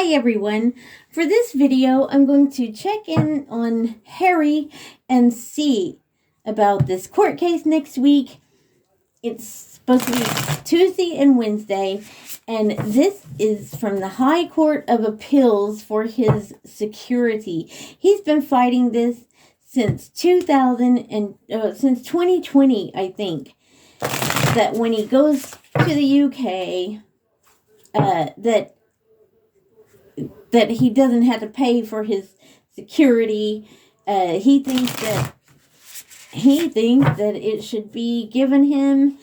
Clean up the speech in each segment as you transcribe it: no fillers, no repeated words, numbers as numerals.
Hi everyone. For this video, I'm going to check in on Harry and see about this court case next week. It's supposed to be Tuesday and Wednesday, and this is from the High Court of Appeals for his security. He's been fighting this since 2020, I think. That when he goes to the UK, that he doesn't have to pay for his security. He thinks that it should be given him,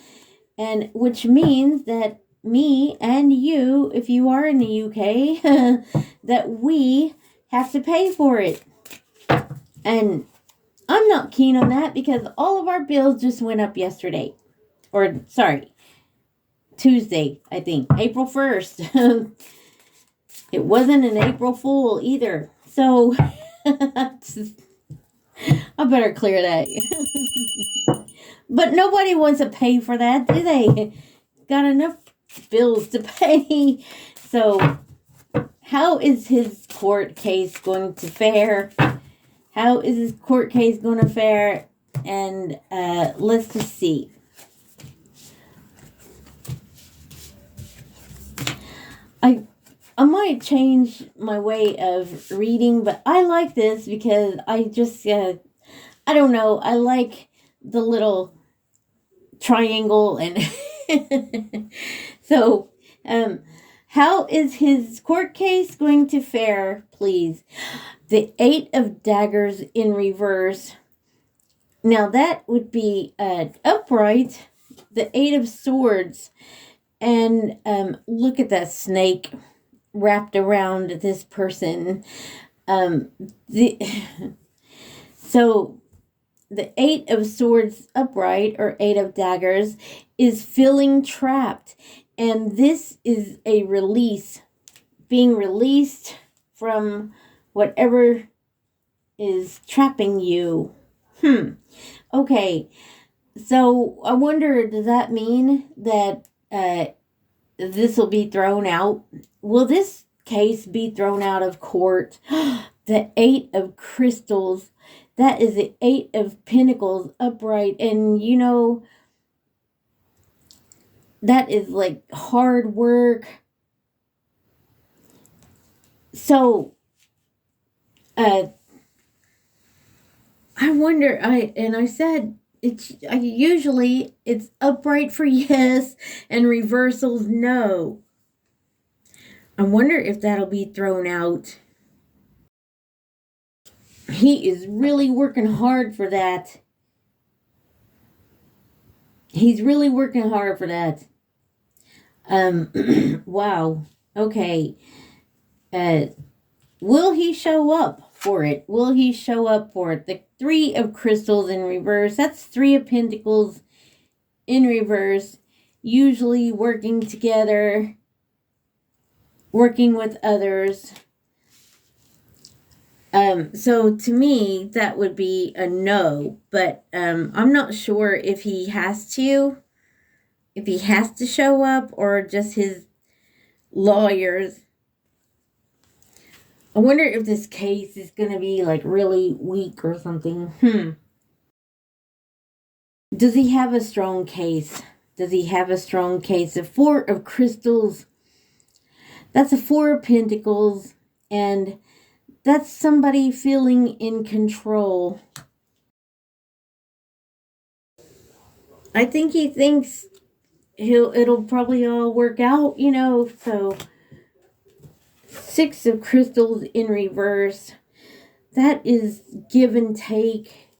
and which means that me and you, if you are in the UK, that we have to pay for it. And I'm not keen on that because all of our bills just went up yesterday. Or, sorry, Tuesday, I think, April 1st. It wasn't an April Fool either. So, I better clear that. But nobody wants to pay for that, do they? Got enough bills to pay. So, how is his court case going to fare? How is his court case going to fare? And let's just see. I might change my way of reading, but I like this because I just, I don't know, I like the little triangle and so, how is his court case going to fare, please? The 8 of Daggers in reverse. Now that would be upright, the 8 of Swords, and look at that snake wrapped around this person. So the 8 of Swords upright, or 8 of Daggers, is feeling trapped. And this is a release. Being released from whatever is trapping you. Okay. So I wonder, does that mean that this will be thrown out? Will this case be thrown out of court? The 8 of Crystals. That is the 8 of Pentacles upright. And you know, that is like hard work. So, I wonder, I said, usually it's upright for yes and reversals no. I wonder if that'll be thrown out. He is really working hard for that. He's really working hard for that. Wow. Okay. Will he show up for it? Will he show up for it? The 3 of Crystals in reverse. That's 3 of Pentacles in reverse. Usually working together. Working with others. So to me, that would be a no. But I'm not sure if he has to. If he has to show up or just his lawyers. I wonder if this case is going to be like really weak or something. Does he have a strong case? Does he have a strong case? The 4 of Crystals. That's a 4 of Pentacles. And that's somebody feeling in control. I think he thinks it'll probably all work out, you know, so 6 of Crystals in reverse. That is give and take.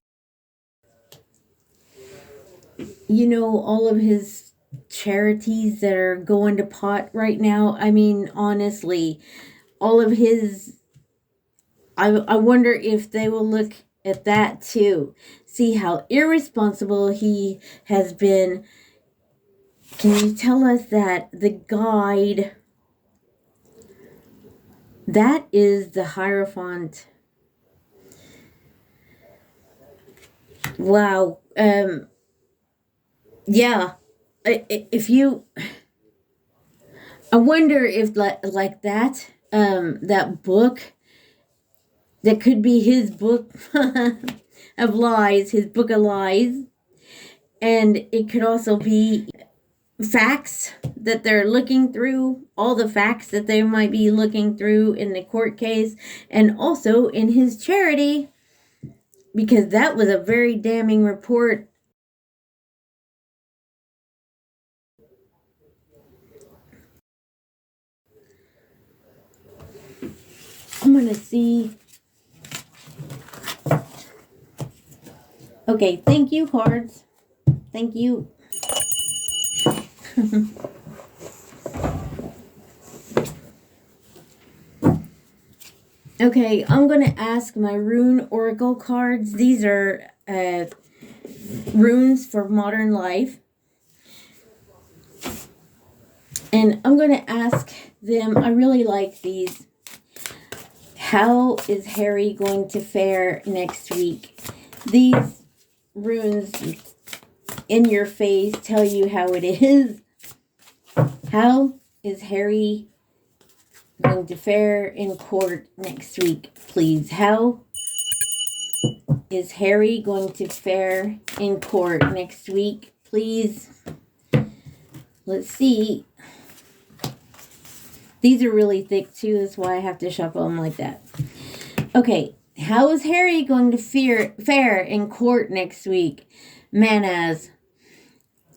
You know, all of his charities that are going to pot right now. I mean, honestly, all of his... I wonder if they will look at that too. See how irresponsible he has been. Can you tell us that the guide... That is the Hierophant. Wow. Yeah. If you... I wonder if like that, that book that could be his book of lies, his book of lies. And it could also be facts that they're looking through, all the facts that they might be looking through in the court case, and also in his charity, because that was a very damning report. I'm gonna see. Okay, thank you, cards. Thank you. Okay, I'm going to ask my rune oracle cards. These are runes for modern life. And I'm going to ask them, I really like these. How is Harry going to fare next week? These runes in your face tell you how it is. How is Harry going to fare in court next week, please? How is Harry going to fare in court next week, please? Let's see. These are really thick too, that's why I have to shuffle them like that. Okay, how is Harry going to fare in court next week? Mannaz.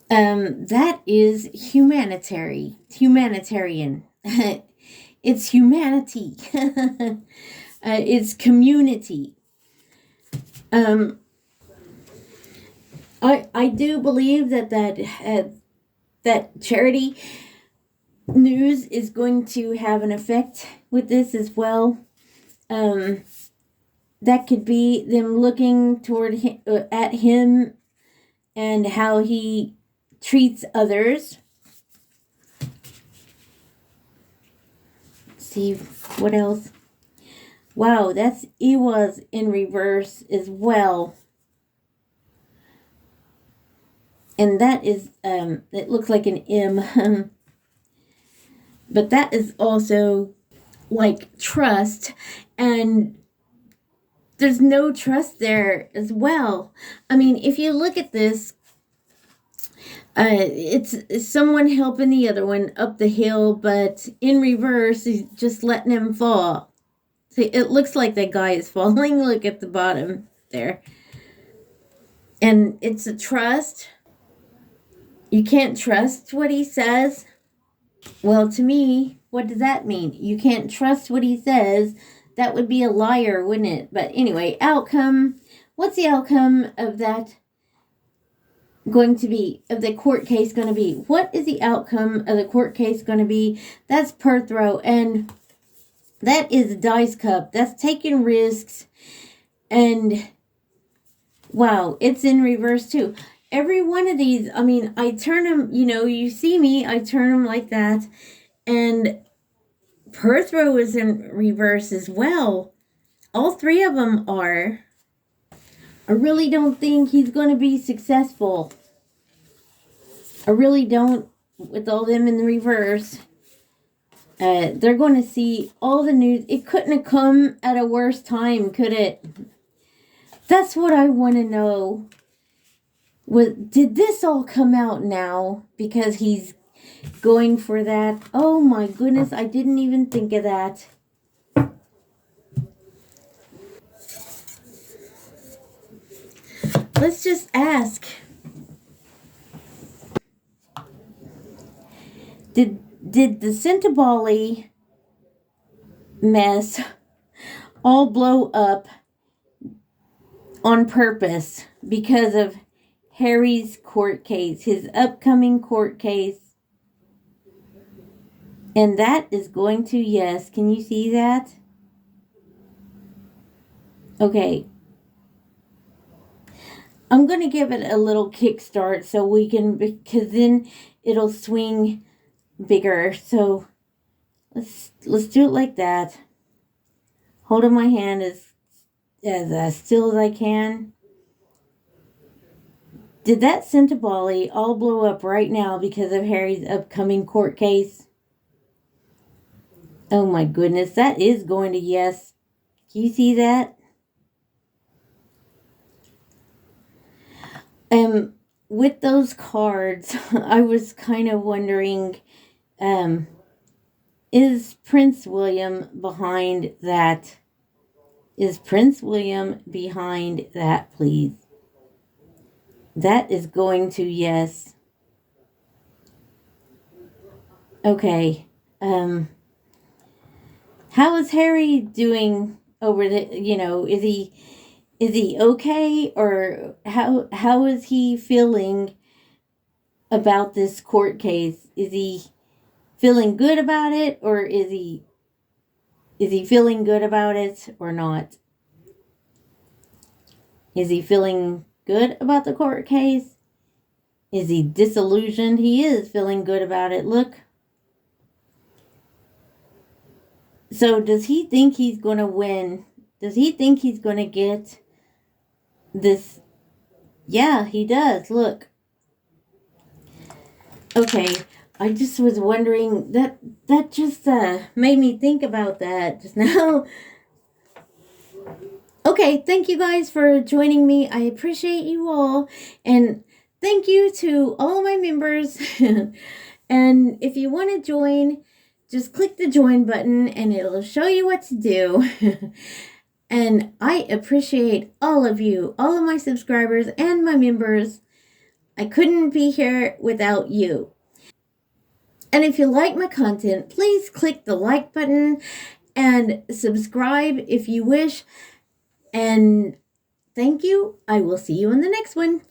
That is humanitarian. It's humanity. It's community. I do believe that charity news is going to have an effect with this as well. That could be them looking at him and how he treats others. Let's see what else. Wow, that's Ehwaz in reverse as well. And that is, it looks like an M. But that is also like trust. And there's no trust there as well. I mean, if you look at this, it's someone helping the other one up the hill, but in reverse, he's just letting him fall. See, it looks like that guy is falling. Look at the bottom there. And it's a trust. You can't trust what he says. Well, to me, what does that mean? You can't trust what he says. That would be a liar, wouldn't it? But anyway, outcome. What's the outcome of that going to be, of the court case going to be? What is the outcome of the court case going to be? That's Perthro, and that is a dice cup. That's taking risks, and wow, it's in reverse too. Every one of these, I mean, I turn them, you see me, I turn them like that, and Perthro is in reverse as well. All three of them are. I really don't think he's going to be successful. I really don't, with all them in the reverse. They're going to see all the news. It couldn't have come at a worse time, could it? That's what I want to know. Did this all come out now because he's going for that? Oh my goodness, I didn't even think of that. Let's just ask. Did the Sentebale mess all blow up on purpose because of Harry's court case, his upcoming court case? And that is going to, yes. Can you see that? Okay. I'm going to give it a little kickstart so we can, because then it'll swing bigger. So let's do it like that. Holding my hand as still as I can. Did that Sentebale all blow up right now because of Harry's upcoming court case? Oh my goodness, that is going to yes. Can you see that? With those cards, I was kind of wondering, um, is Prince William behind that? Is Prince William behind that, please? That is going to yes. Okay. How is Harry doing over the, is he okay, or how is he feeling about this court case? Is he feeling good about it, or is he feeling good about it or not? Is he feeling good about the court case? Is he disillusioned? He is feeling good about it. Look. So does he think he's going to win? Does he think he's going to get this? Yeah, he does. Look. Okay. I just was wondering, that just made me think about that just now. Okay, thank you guys for joining me. I appreciate you all, and thank you to all my members. And if you want to join, just click the join button and it'll show you what to do. And I appreciate all of you, all of my subscribers and my members. I couldn't be here without you. And if you like my content, please click the like button and subscribe if you wish. And thank you. I will see you in the next one.